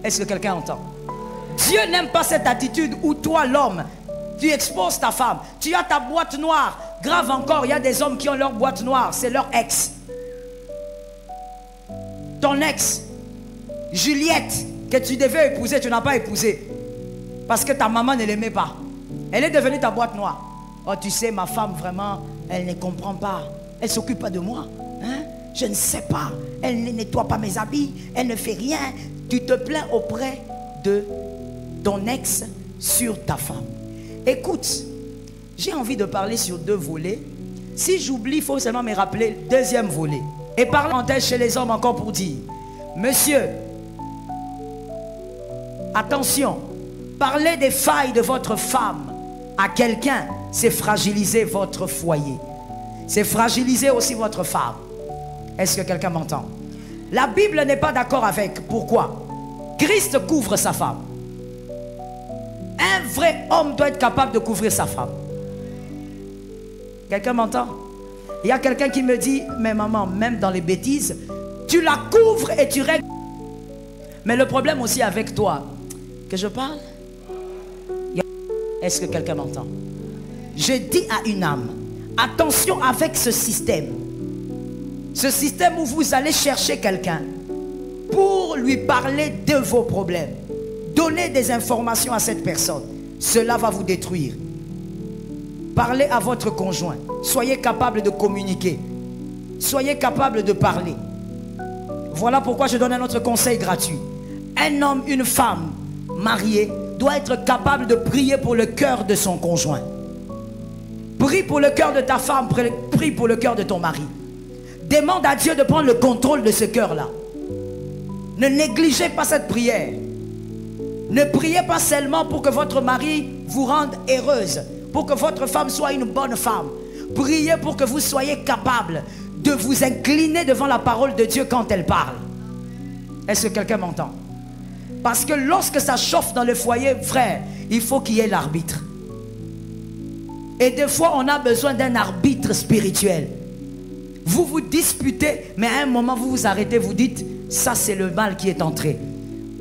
Est-ce que quelqu'un entend? Dieu n'aime pas cette attitude où toi, l'homme, tu exposes ta femme. Tu as ta boîte noire. Grave encore, il y a des hommes qui ont leur boîte noire. C'est leur ex. Ton ex, Juliette, que tu devais épouser, tu n'as pas épousé. Parce que ta maman ne l'aimait pas. Elle est devenue ta boîte noire. Oh, tu sais, ma femme, vraiment, elle ne comprend pas. Elle ne s'occupe pas de moi. Hein? Je ne sais pas. Elle ne nettoie pas mes habits. Elle ne fait rien. Tu te plains auprès de ton ex sur ta femme. Écoute, j'ai envie de parler sur deux volets. Si j'oublie, il faut seulement me rappeler le deuxième volet. Et parenthèse chez les hommes encore pour dire, monsieur, attention, parler des failles de votre femme à quelqu'un, c'est fragiliser votre foyer. C'est fragiliser aussi votre femme. Est-ce que quelqu'un m'entend? La Bible n'est pas d'accord avec. Pourquoi? Christ couvre sa femme. Un vrai homme doit être capable de couvrir sa femme. Quelqu'un m'entend? Il y a quelqu'un qui me dit, mais maman, même dans les bêtises, tu la couvres et tu règles. Mais le problème aussi avec toi, que je parle, est-ce que quelqu'un m'entend? Je dis à une âme, attention avec ce système. Ce système où vous allez chercher quelqu'un pour lui parler de vos problèmes. Donnez des informations à cette personne. Cela va vous détruire. Parlez à votre conjoint. Soyez capable de communiquer. Soyez capable de parler. Voilà pourquoi je donne un autre conseil gratuit. Un homme, une femme mariée doit être capable de prier pour le cœur de son conjoint. Prie pour le cœur de ta femme, prie pour le cœur de ton mari. Demande à Dieu de prendre le contrôle de ce cœur-là. Ne négligez pas cette prière. Ne priez pas seulement pour que votre mari vous rende heureuse, pour que votre femme soit une bonne femme. Priez pour que vous soyez capable de vous incliner devant la parole de Dieu quand elle parle. Est-ce que quelqu'un m'entend? Parce que lorsque ça chauffe dans le foyer, frère, il faut qu'il y ait l'arbitre. Et des fois, on a besoin d'un arbitre spirituel. Vous vous disputez, mais à un moment, vous vous arrêtez, vous dites, ça c'est le mal qui est entré.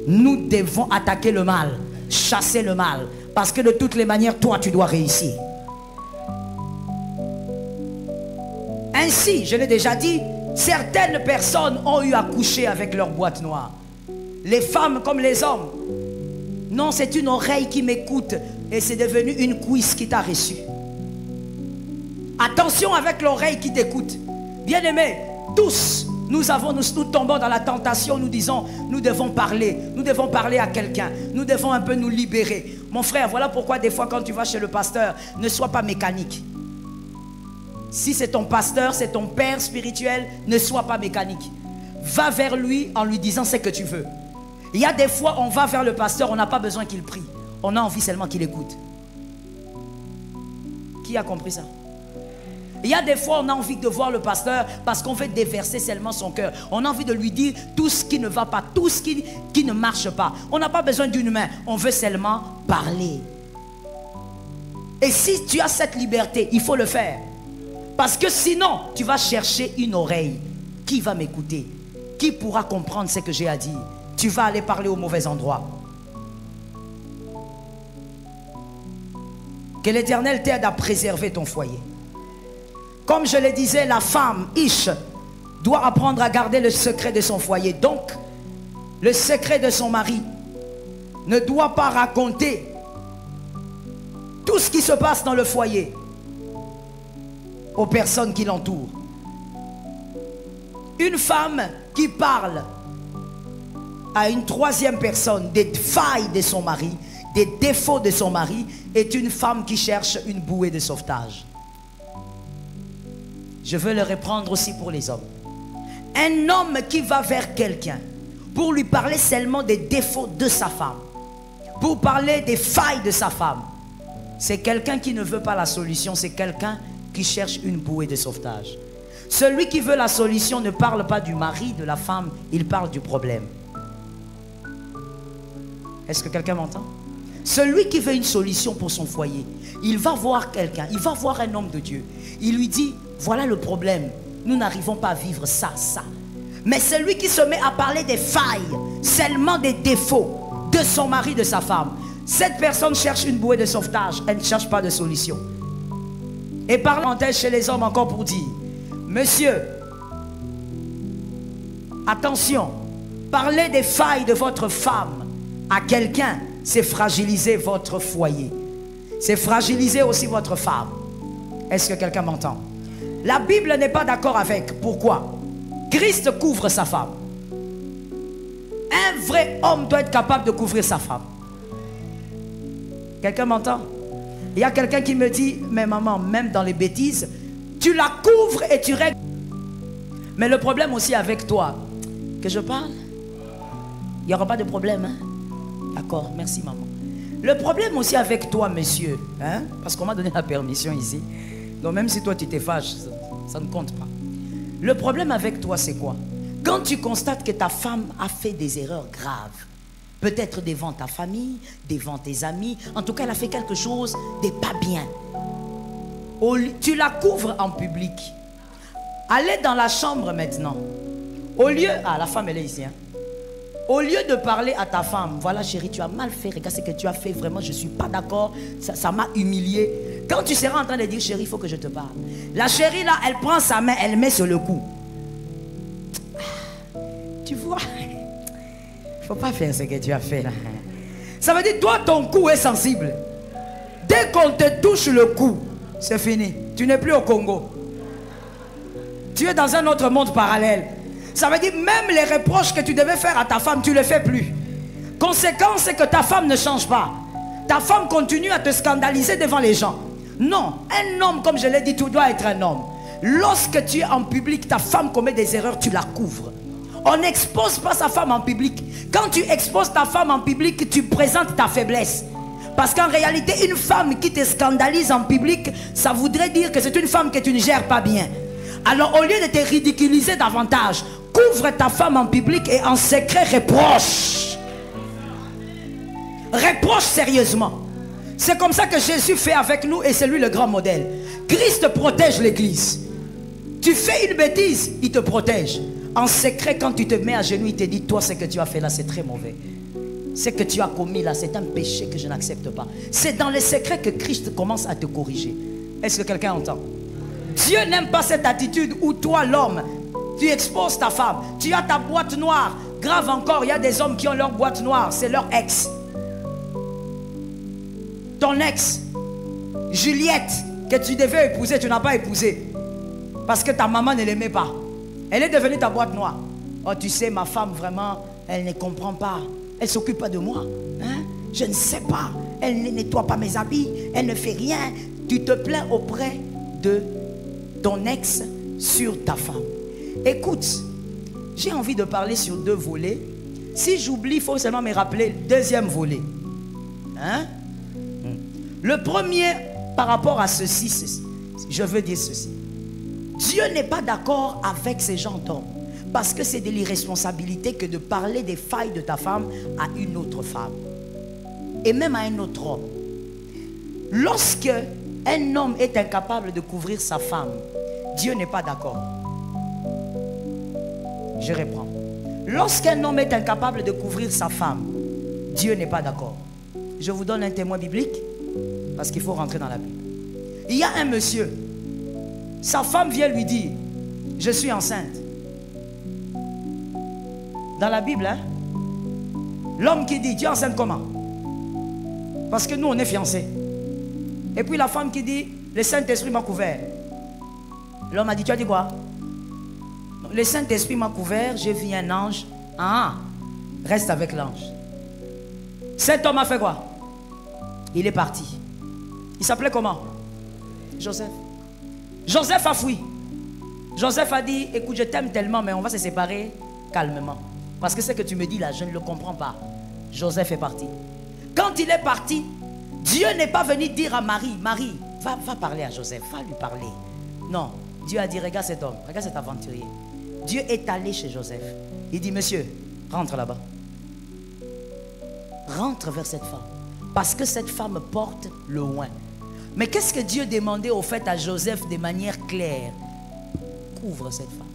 Nous devons attaquer le mal, chasser le mal. Parce que de toutes les manières, toi, tu dois réussir. Ainsi, je l'ai déjà dit, certaines personnes ont eu à coucher avec leur boîte noire. Les femmes comme les hommes. Non, c'est une oreille qui m'écoute et c'est devenu une cuisse qui t'a reçu. Attention avec l'oreille qui t'écoute. Bien-aimés, tous, nous tombons dans la tentation, nous disons, nous devons parler à quelqu'un, nous devons un peu nous libérer. Mon frère, voilà pourquoi des fois quand tu vas chez le pasteur, ne sois pas mécanique. Si c'est ton pasteur, c'est ton père spirituel, ne sois pas mécanique. Va vers lui en lui disant ce que tu veux. Il y a des fois, on va vers le pasteur, on n'a pas besoin qu'il prie. On a envie seulement qu'il écoute. Qui a compris ça? Il y a des fois, on a envie de voir le pasteur parce qu'on veut déverser seulement son cœur. On a envie de lui dire tout ce qui ne va pas, tout ce qui ne marche pas. On n'a pas besoin d'une main, on veut seulement parler. Et si tu as cette liberté, il faut le faire. Parce que sinon, tu vas chercher une oreille. Qui va m'écouter? Qui pourra comprendre ce que j'ai à dire? Tu vas aller parler au mauvais endroit. Que l'Éternel t'aide à préserver ton foyer. Comme je le disais, la femme, Ish, doit apprendre à garder le secret de son foyer. Donc, le secret de son mari ne doit pas raconter tout ce qui se passe dans le foyer aux personnes qui l'entourent. Une femme qui parle à une troisième personne des failles de son mari, des défauts de son mari, est une femme qui cherche une bouée de sauvetage. Je veux le reprendre aussi pour les hommes. Un homme qui va vers quelqu'un pour lui parler seulement des défauts de sa femme, pour parler des failles de sa femme, c'est quelqu'un qui ne veut pas la solution, c'est quelqu'un qui cherche une bouée de sauvetage. Celui qui veut la solution ne parle pas du mari, de la femme, il parle du problème. Est-ce que quelqu'un m'entend? Celui qui veut une solution pour son foyer, il va voir quelqu'un, il va voir un homme de Dieu. Il lui dit, voilà le problème, nous n'arrivons pas à vivre ça. Mais celui qui se met à parler des failles, seulement des défauts de son mari, de sa femme, cette personne cherche une bouée de sauvetage, elle ne cherche pas de solution. Et parlant chez les hommes encore pour dire, monsieur, attention, parler des failles de votre femme à quelqu'un, c'est fragiliser votre foyer. C'est fragiliser aussi votre femme. Est-ce que quelqu'un m'entend? La Bible n'est pas d'accord avec. Pourquoi? Christ couvre sa femme. Un vrai homme doit être capable de couvrir sa femme. Quelqu'un m'entend? Il y a quelqu'un qui me dit, mais maman, même dans les bêtises, tu la couvres et tu règles. Mais le problème aussi avec toi, que je parle, il n'y aura pas de problème. Hein? D'accord, merci maman. Le problème aussi avec toi, monsieur, hein? Parce qu'on m'a donné la permission ici. Donc même si toi tu t'es fâché, ça ne compte pas. Le problème avec toi, c'est quoi? Quand tu constates que ta femme a fait des erreurs graves, peut-être devant ta famille, devant tes amis, en tout cas elle a fait quelque chose de pas bien. Tu la couvres en public. Allez dans la chambre maintenant. Au lieu... Ah, la femme elle est ici. Hein? Au lieu de parler à ta femme, voilà chérie, tu as mal fait, regarde ce que tu as fait, vraiment je ne suis pas d'accord, ça m'a humilié. Quand tu seras en train de dire chérie, il faut que je te parle. La chérie là, elle prend sa main, elle met sur le cou. Tu vois, il ne faut pas faire ce que tu as fait là. Ça veut dire, toi ton cou est sensible. Dès qu'on te touche le cou, c'est fini. Tu n'es plus au Congo. Tu es dans un autre monde parallèle. Ça veut dire même les reproches que tu devais faire à ta femme, tu ne les fais plus. Conséquence, c'est que ta femme ne change pas. Ta femme continue à te scandaliser devant les gens. Non, un homme, comme je l'ai dit, tu dois être un homme. Lorsque tu es en public, ta femme commet des erreurs, tu la couvres. On n'expose pas sa femme en public. Quand tu exposes ta femme en public, tu présentes ta faiblesse. Parce qu'en réalité, une femme qui te scandalise en public, ça voudrait dire que c'est une femme que tu ne gères pas bien. Alors au lieu de te ridiculiser davantage, couvre ta femme en public et en secret reproche. Reproche sérieusement. C'est comme ça que Jésus fait avec nous et c'est lui le grand modèle. Christ protège l'église. Tu fais une bêtise, il te protège. En secret, quand tu te mets à genoux, il te dit, toi ce que tu as fait là c'est très mauvais. Ce que tu as commis là c'est un péché que je n'accepte pas. C'est dans les secrets que Christ commence à te corriger. Est-ce que quelqu'un entend? Dieu n'aime pas cette attitude où toi l'homme, tu exposes ta femme, tu as ta boîte noire. Grave encore, il y a des hommes qui ont leur boîte noire, c'est leur ex. Ton ex, Juliette, que tu devais épouser, tu n'as pas épousé. Parce que ta maman ne l'aimait pas. Elle est devenue ta boîte noire. Oh tu sais, ma femme vraiment, elle ne comprend pas. Elle ne s'occupe pas de moi. Hein? Je ne sais pas. Elle ne nettoie pas mes habits. Elle ne fait rien. Tu te plains auprès de ton ex sur ta femme. Écoute, j'ai envie de parler sur deux volets. Si j'oublie, il faut seulement me rappeler le deuxième volet. Hein? Le premier, par rapport à ceci, je veux dire ceci. Dieu n'est pas d'accord avec ces gens d'hommes. Parce que c'est de l'irresponsabilité que de parler des failles de ta femme à une autre femme. Et même à un autre homme. Lorsque un homme est incapable de couvrir sa femme, Dieu n'est pas d'accord. Je reprends. Lorsqu'un homme est incapable de couvrir sa femme, Dieu n'est pas d'accord. Je vous donne un témoin biblique parce qu'il faut rentrer dans la Bible. Il y a un monsieur, sa femme vient lui dire, je suis enceinte. Dans la Bible, hein, l'homme qui dit, tu es enceinte comment? Parce que nous on est fiancés. Et puis la femme qui dit, le Saint-Esprit m'a couvert. L'homme a dit, tu as dit quoi? Le Saint-Esprit m'a couvert, j'ai vu un ange. Ah, reste avec l'ange. Cet homme a fait quoi? Il est parti. Il s'appelait comment? Joseph. Joseph a fui. Joseph a dit, écoute, je t'aime tellement, mais on va se séparer calmement. Parce que ce que tu me dis là, je ne le comprends pas. Joseph est parti. Quand il est parti, Dieu n'est pas venu dire à Marie, Marie, va parler à Joseph, va lui parler. Non, Dieu a dit, regarde cet homme, regarde cet aventurier. Dieu est allé chez Joseph. Il dit, monsieur, rentre là-bas. Rentre vers cette femme. Parce que cette femme porte le oint. Mais qu'est-ce que Dieu demandait au fait à Joseph de manière claire? Couvre cette femme.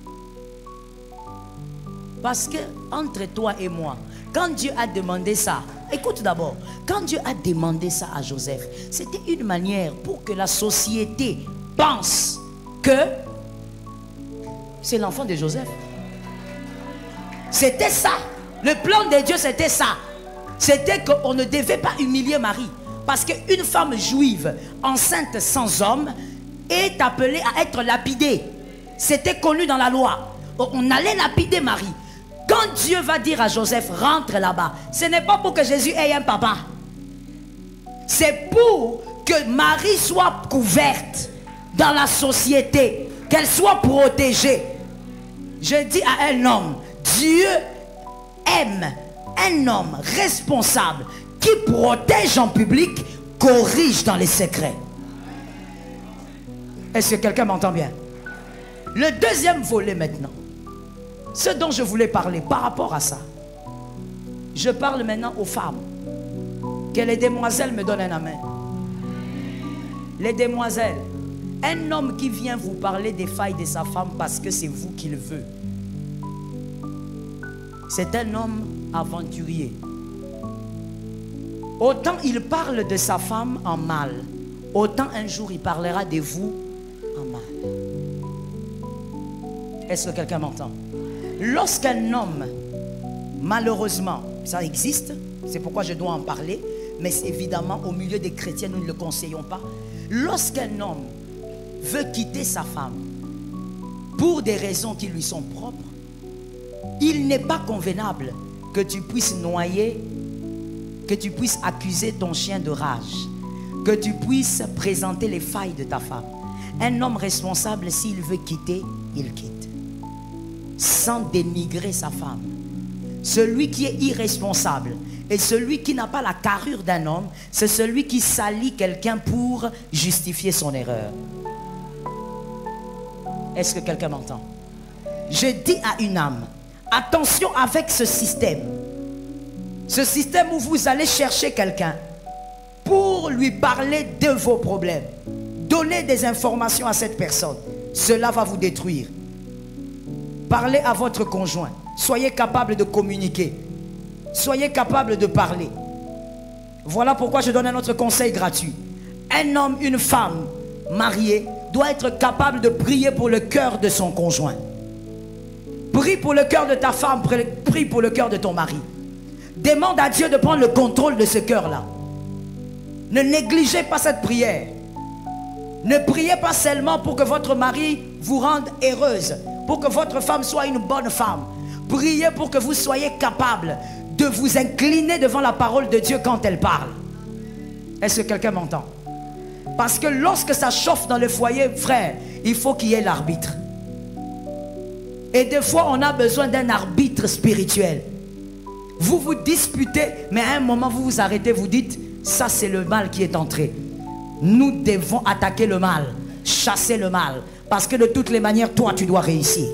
Parce que entre toi et moi, quand Dieu a demandé ça, écoute d'abord, quand Dieu a demandé ça à Joseph, c'était une manière pour que la société pense que c'est l'enfant de Joseph. C'était ça. Le plan de Dieu, c'était ça. C'était qu'on ne devait pas humilier Marie. Parce qu'une femme juive enceinte sans homme est appelée à être lapidée. C'était connu dans la loi. On allait lapider Marie. Quand Dieu va dire à Joseph, rentre là-bas, ce n'est pas pour que Jésus ait un papa. C'est pour que Marie soit couverte dans la société, qu'elle soit protégée. Je dis à un homme, Dieu aime un homme responsable qui protège en public, corrige dans les secrets. Est-ce que quelqu'un m'entend bien? Le deuxième volet maintenant, ce dont je voulais parler par rapport à ça, je parle maintenant aux femmes. Que les demoiselles me donnent un amen. Les demoiselles, un homme qui vient vous parler des failles de sa femme parce que c'est vous qui le veut, c'est un homme aventurier. Autant il parle de sa femme en mal, autant un jour il parlera de vous en mal. Est-ce que quelqu'un m'entend? Lorsqu'un homme, malheureusement, ça existe, c'est pourquoi je dois en parler, mais évidemment au milieu des chrétiens nous ne le conseillons pas. Lorsqu'un homme veut quitter sa femme pour des raisons qui lui sont propres, il n'est pas convenable que tu puisses noyer, que tu puisses accuser ton chien de rage, que tu puisses présenter les failles de ta femme. Un homme responsable, s'il veut quitter, il quitte, sans dénigrer sa femme. Celui qui est irresponsable et celui qui n'a pas la carrure d'un homme, c'est celui qui salit quelqu'un pour justifier son erreur. Est-ce que quelqu'un m'entend? Je dis à une âme, attention avec ce système. Ce système où vous allez chercher quelqu'un pour lui parler de vos problèmes. Donnez des informations à cette personne. Cela va vous détruire. Parlez à votre conjoint. Soyez capable de communiquer. Soyez capable de parler. Voilà pourquoi je donne un autre conseil gratuit. Un homme, une femme mariée doit être capable de prier pour le cœur de son conjoint. Prie pour le cœur de ta femme, prie pour le cœur de ton mari. Demande à Dieu de prendre le contrôle de ce cœur-là. Ne négligez pas cette prière. Ne priez pas seulement pour que votre mari vous rende heureuse, pour que votre femme soit une bonne femme. Priez pour que vous soyez capable de vous incliner devant la parole de Dieu quand elle parle. Est-ce que quelqu'un m'entend? Parce que lorsque ça chauffe dans le foyer, frère, il faut qu'il y ait l'arbitre. Et des fois, on a besoin d'un arbitre spirituel. Vous vous disputez, mais à un moment, vous vous arrêtez, vous dites, ça c'est le mal qui est entré. Nous devons attaquer le mal, chasser le mal. Parce que de toutes les manières, toi, tu dois réussir.